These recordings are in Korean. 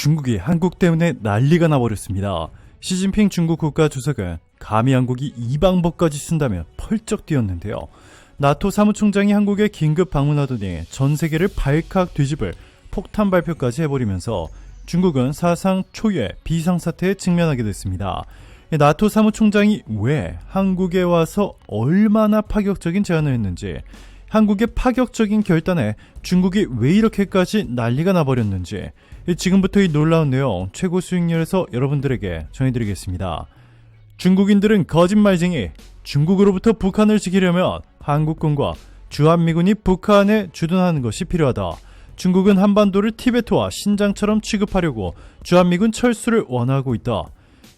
중국이 한국 때문에 난리가 나버렸습니다. 시진핑 중국 국가주석은 감히 한국이 이 방법까지 쓴다며 펄쩍 뛰었는데요. 나토 사무총장이 한국에 긴급 방문하더니 전 세계를 발칵 뒤집을 폭탄 발표까지 해버리면서 중국은 사상 초유의 비상사태에 직면하게 됐습니다. 나토 사무총장이 왜 한국에 와서 얼마나 파격적인 제안을 했는지, 한국의 파격적인 결단에 중국이 왜 이렇게까지 난리가 나버렸는지, 지금부터 이 놀라운 내용 최고 수익률에서 여러분들에게 전해드리겠습니다. 중국인들은 거짓말쟁이. 중국으로부터 북한을 지키려면 한국군과 주한미군이 북한에 주둔하는 것이 필요하다. 중국은 한반도를 티베트와 신장처럼 취급하려고 주한미군 철수를 원하고 있다.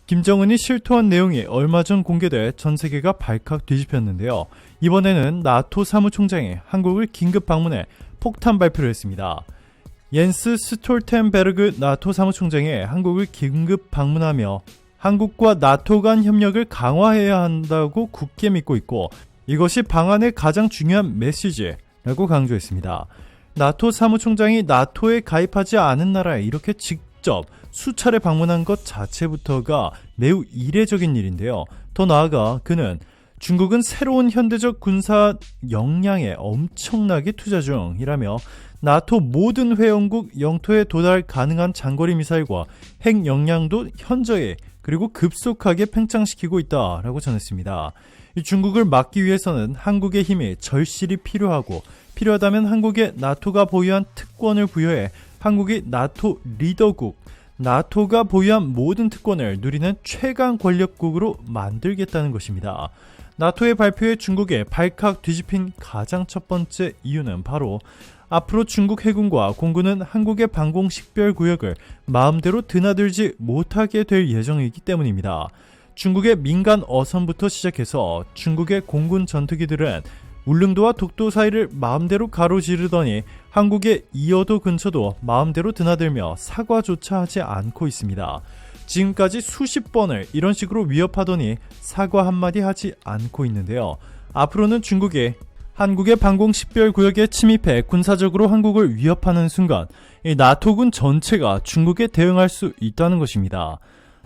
김정은이 실토한 내용이 얼마 전 공개돼 전 세계가 발칵 뒤집혔는데요. 이번에는 나토 사무총장이 한국을 긴급 방문해 폭탄 발표를 했습니다. 옌스 스톨텐베르그 나토 사무총장이 한국을 긴급 방문하며 한국과 나토 간 협력을 강화해야 한다고 굳게 믿고 있고, 이것이 방안의 가장 중요한 메시지라고 강조했습니다. 나토 사무총장이 나토에 가입하지 않은 나라에 이렇게 직접 수차례 방문한 것 자체부터가 매우 이례적인 일인데요. 더 나아가 그는 중국은 새로운 현대적 군사 역량에 엄청나게 투자 중이라며 나토 모든 회원국 영토에 도달 가능한 장거리 미사일과 핵 역량도 현저히 그리고 급속하게 팽창시키고 있다라고 전했습니다. 중국을 막기 위해서는 한국의 힘이 절실히 필요하고, 필요하다면 한국에 나토가 보유한 특권을 부여해 한국이 나토 리더국, 나토가 보유한 모든 특권을 누리는 최강 권력국으로 만들겠다는 것입니다. 나토의 발표에 중국에 발칵 뒤집힌 가장 첫 번째 이유는 바로 앞으로 중국 해군과 공군은 한국의 방공 식별구역을 마음대로 드나들지 못하게 될 예정이기 때문입니다. 중국의 민간 어선부터 시작해서 중국의 공군 전투기들은 울릉도와 독도 사이를 마음대로 가로지르더니 한국의 이어도 근처도 마음대로 드나들며 사과조차 하지 않고 있습니다. 지금까지 수십 번을 이런 식으로 위협하더니 사과 한마디 하지 않고 있는데요. 앞으로는 중국이 한국의 방공 식별구역에 침입해 군사적으로 한국을 위협하는 순간 이 나토군 전체가 중국에 대응할 수 있다는 것입니다.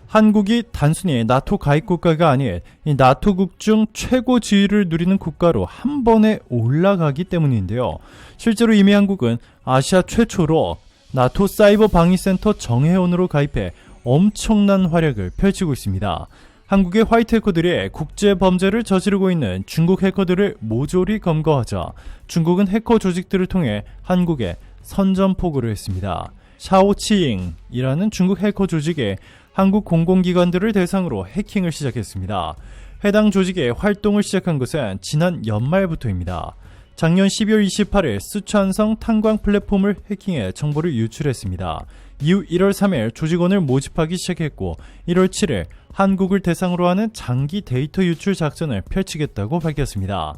한국이 단순히 나토 가입 국가가 아닌 이 나토국 중 최고 지위를 누리는 국가로 한 번에 올라가기 때문인데요. 실제로 이미 한국은 아시아 최초로 나토 사이버 방위센터 정회원으로 가입해 엄청난 활약을 펼치고 있습니다. 한국의 화이트 해커들이 국제 범죄를 저지르고 있는 중국 해커들을 모조리 검거하자 중국은 해커 조직들을 통해 한국에 선전포고를 했습니다. 샤오치잉이라는 중국 해커 조직에 한국 공공기관들을 대상으로 해킹을 시작했습니다. 해당 조직의 활동을 시작한 것은 지난 연말부터입니다. 작년 12월 28일 쓰촨성 탄광 플랫폼을 해킹해 정보를 유출했습니다. 이후 1월 3일 조직원을 모집하기 시작했고 1월 7일 한국을 대상으로 하는 장기 데이터 유출 작전을 펼치겠다고 밝혔습니다.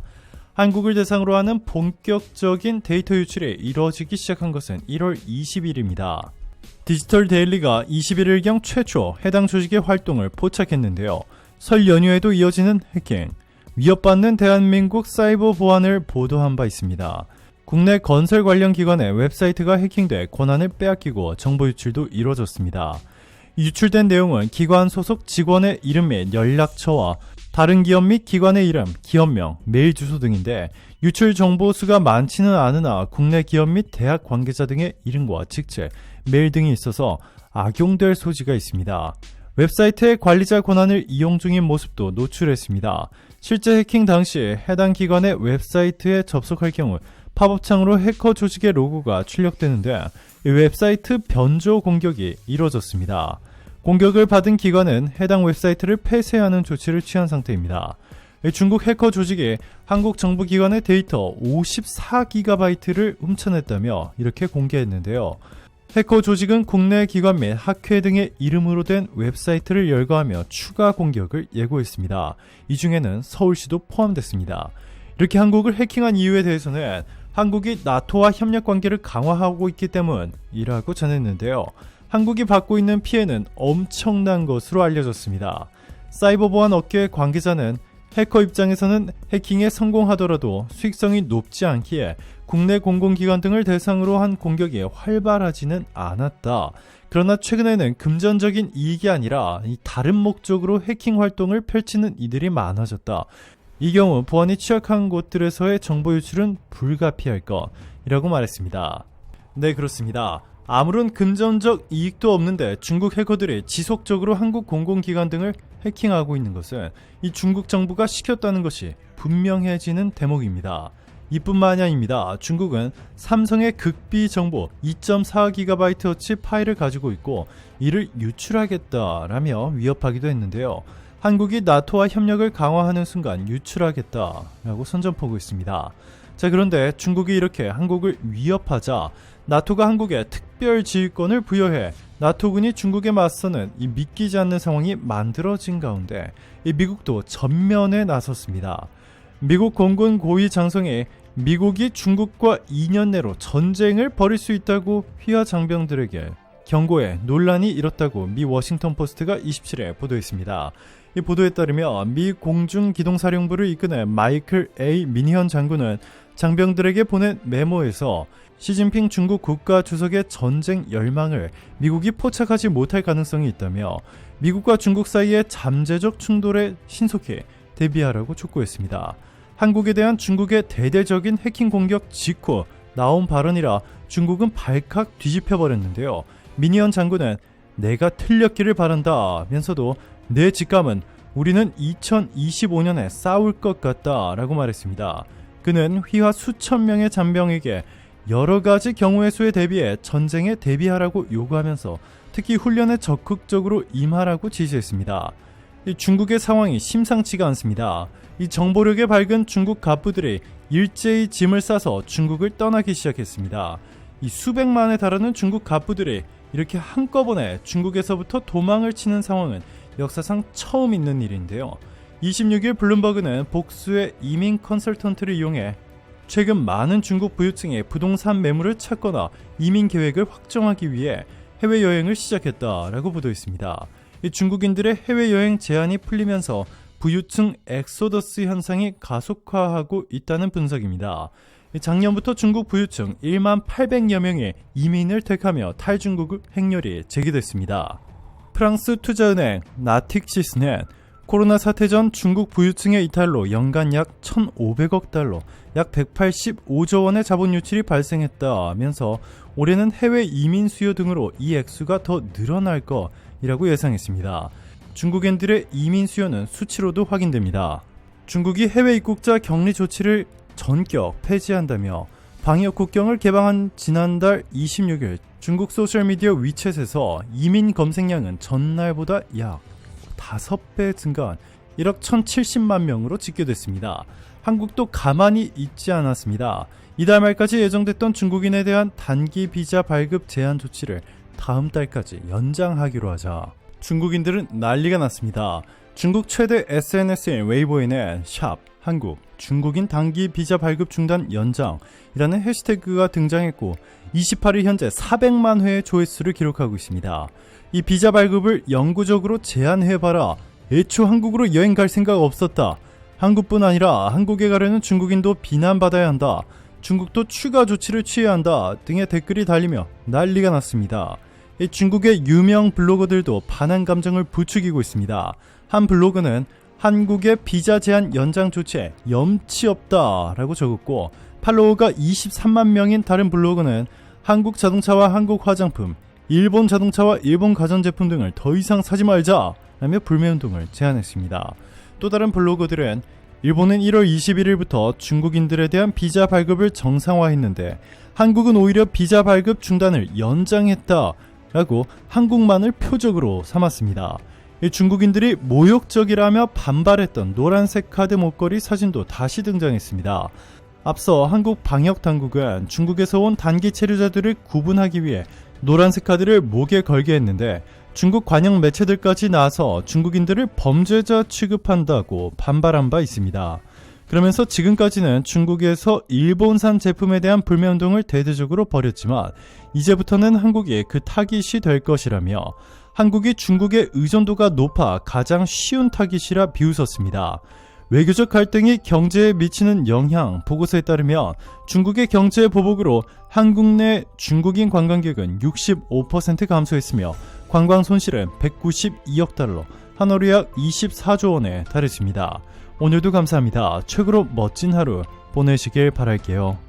한국을 대상으로 하는 본격적인 데이터 유출이 이루어지기 시작한 것은 1월 20일입니다. 디지털 데일리가 21일경 최초 해당 조직의 활동을 포착했는데요. 설 연휴에도 이어지는 해킹, 위협받는 대한민국 사이버 보안을 보도한 바 있습니다. 국내 건설 관련 기관의 웹사이트가 해킹돼 권한을 빼앗기고 정보 유출도 이루어졌습니다. 유출된 내용은 기관 소속 직원의 이름 및 연락처와 다른 기업 및 기관의 이름, 기업명, 메일 주소 등인데 유출 정보 수가 많지는 않으나 국내 기업 및 대학 관계자 등의 이름과 직책, 메일 등이 있어서 악용될 소지가 있습니다. 웹사이트의 관리자 권한을 이용 중인 모습도 노출했습니다. 실제 해킹 당시 해당 기관의 웹사이트에 접속할 경우 팝업창으로 해커 조직의 로고가 출력되는데 이 웹사이트 변조 공격이 이루어졌습니다. 공격을 받은 기관은 해당 웹사이트를 폐쇄하는 조치를 취한 상태입니다. 중국 해커 조직이 한국 정부기관의 데이터 54GB를 훔쳐냈다며 이렇게 공개했는데요. 해커 조직은 국내 기관 및 학회 등의 이름으로 된 웹사이트를 열거하며 추가 공격을 예고했습니다. 이 중에는 서울시도 포함됐습니다. 이렇게 한국을 해킹한 이유에 대해서는 한국이 나토와 협력 관계를 강화하고 있기 때문이라고 전했는데요. 한국이 받고 있는 피해는 엄청난 것으로 알려졌습니다. 사이버 보안 업계의 관계자는 해커 입장에서는 해킹에 성공하더라도 수익성이 높지 않기에 국내 공공기관 등을 대상으로 한 공격이 활발하지는 않았다. 그러나 최근에는 금전적인 이익이 아니라 다른 목적으로 해킹 활동을 펼치는 이들이 많아졌다. 이 경우 보안이 취약한 곳들에서의 정보 유출은 불가피할 것이라고 말했습니다. 네, 그렇습니다. 아무런 금전적 이익도 없는데 중국 해커들이 지속적으로 한국 공공기관 등을 해킹하고 있는 것은 이 중국 정부가 시켰다는 것이 분명해지는 대목입니다. 이뿐만이 아닙니다. 중국은 삼성의 극비 정보 2.4GB어치 파일을 가지고 있고 이를 유출하겠다라며 위협하기도 했는데요. 한국이 나토와 협력을 강화하는 순간 유출하겠다라고 선전포고 있습니다. 자, 그런데 중국이 이렇게 한국을 위협하자 나토가 한국에 특별 지휘권을 부여해 나토군이 중국에 맞서는 이 믿기지 않는 상황이 만들어진 가운데 이 미국도 전면에 나섰습니다. 미국 공군 고위 장성이 미국이 중국과 2년 내로 전쟁을 벌일 수 있다고 휘하 장병들에게 경고해 논란이 일었다고 미 워싱턴 포스트가 27일 보도했습니다. 이 보도에 따르면 미 공중기동사령부를 이끄는 마이클 A. 미니언 장군은 장병들에게 보낸 메모에서 시진핑 중국 국가주석의 전쟁 열망을 미국이 포착하지 못할 가능성이 있다며 미국과 중국 사이의 잠재적 충돌에 신속히 대비하라고 촉구했습니다. 한국에 대한 중국의 대대적인 해킹 공격 직후 나온 발언이라 중국은 발칵 뒤집혀버렸는데요. 미니언 장군은 내가 틀렸기를 바란다면서도 내 직감은 우리는 2025년에 싸울 것 같다 라고 말했습니다. 그는 휘하 수천 명의 잔병에게 여러 가지 경우의 수에 대비해 전쟁에 대비하라고 요구하면서 특히 훈련에 적극적으로 임하라고 지시했습니다. 중국의 상황이 심상치가 않습니다. 이 정보력에 밝은 중국 갑부들이 일제히 짐을 싸서 중국을 떠나기 시작했습니다. 이 수백만에 달하는 중국 갑부들이 이렇게 한꺼번에 중국에서부터 도망을 치는 상황은 역사상 처음 있는 일인데요. 26일 블룸버그는 복수의 이민 컨설턴트를 이용해 최근 많은 중국 부유층이 부동산 매물을 찾거나 이민 계획을 확정하기 위해 해외여행을 시작했다라고 보도했습니다. 중국인들의 해외여행 제한이 풀리면서 부유층 엑소더스 현상이 가속화하고 있다는 분석입니다. 작년부터 중국 부유층 1만 800여 명이 이민을 택하며 탈중국 행렬이 제기됐습니다. 프랑스 투자은행 나틱시스는 코로나 사태 전 중국 부유층의 이탈로 연간 약 1,500억 달러, 약 185조 원의 자본 유출이 발생했다면서 올해는 해외 이민 수요 등으로 이 액수가 더 늘어날 것이라고 예상했습니다. 중국인들의 이민 수요는 수치로도 확인됩니다. 중국이 해외 입국자 격리 조치를 전격 폐지한다며 방역 국경을 개방한 지난달 26일 중국 소셜미디어 위챗에서 이민 검색량은 전날보다 약 5배 증가한 1억 1,070만 명으로 집계됐습니다. 한국도 가만히 있지 않았습니다. 이달 말까지 예정됐던 중국인에 대한 단기 비자 발급 제한 조치를 다음 달까지 연장하기로 하자 중국인들은 난리가 났습니다. 중국 최대 SNS인 웨이보에는 샵 한국 중국인 단기 비자 발급 중단 연장이라는 해시태그가 등장했고 28일 현재 400만 회의 조회수를 기록하고 있습니다. 이 비자 발급을 영구적으로 제한해봐라. 애초 한국으로 여행 갈 생각 없었다. 한국뿐 아니라 한국에 가려는 중국인도 비난받아야 한다. 중국도 추가 조치를 취해야 한다 등의 댓글이 달리며 난리가 났습니다. 이 중국의 유명 블로거들도 반한 감정을 부추기고 있습니다. 한 블로그는 한국의 비자 제한 연장 조치에 염치 없다라고 적었고 팔로워가 23만 명인 다른 블로그는 한국 자동차와 한국 화장품, 일본 자동차와 일본 가전제품 등을 더 이상 사지 말자 라며 불매운동을 제안했습니다. 또 다른 블로거들은 일본은 1월 21일부터 중국인들에 대한 비자 발급을 정상화했는데 한국은 오히려 비자 발급 중단을 연장했다라고 한국만을 표적으로 삼았습니다. 중국인들이 모욕적이라며 반발했던 노란색 카드 목걸이 사진도 다시 등장했습니다. 앞서 한국 방역당국은 중국에서 온 단기 체류자들을 구분하기 위해 노란색 카드를 목에 걸게 했는데 중국 관영 매체들까지 나서 중국인들을 범죄자 취급한다고 반발한 바 있습니다. 그러면서 지금까지는 중국에서 일본산 제품에 대한 불매운동을 대대적으로 벌였지만 이제부터는 한국이 그 타깃이 될 것이라며 한국이 중국의 의존도가 높아 가장 쉬운 타깃이라 비웃었습니다. 외교적 갈등이 경제에 미치는 영향 보고서에 따르면 중국의 경제 보복으로 한국 내 중국인 관광객은 65% 감소했으며 관광 손실은 192억 달러, 한화로 약 24조 원에 달했습니다. 오늘도 감사합니다. 최고로 멋진 하루 보내시길 바랄게요.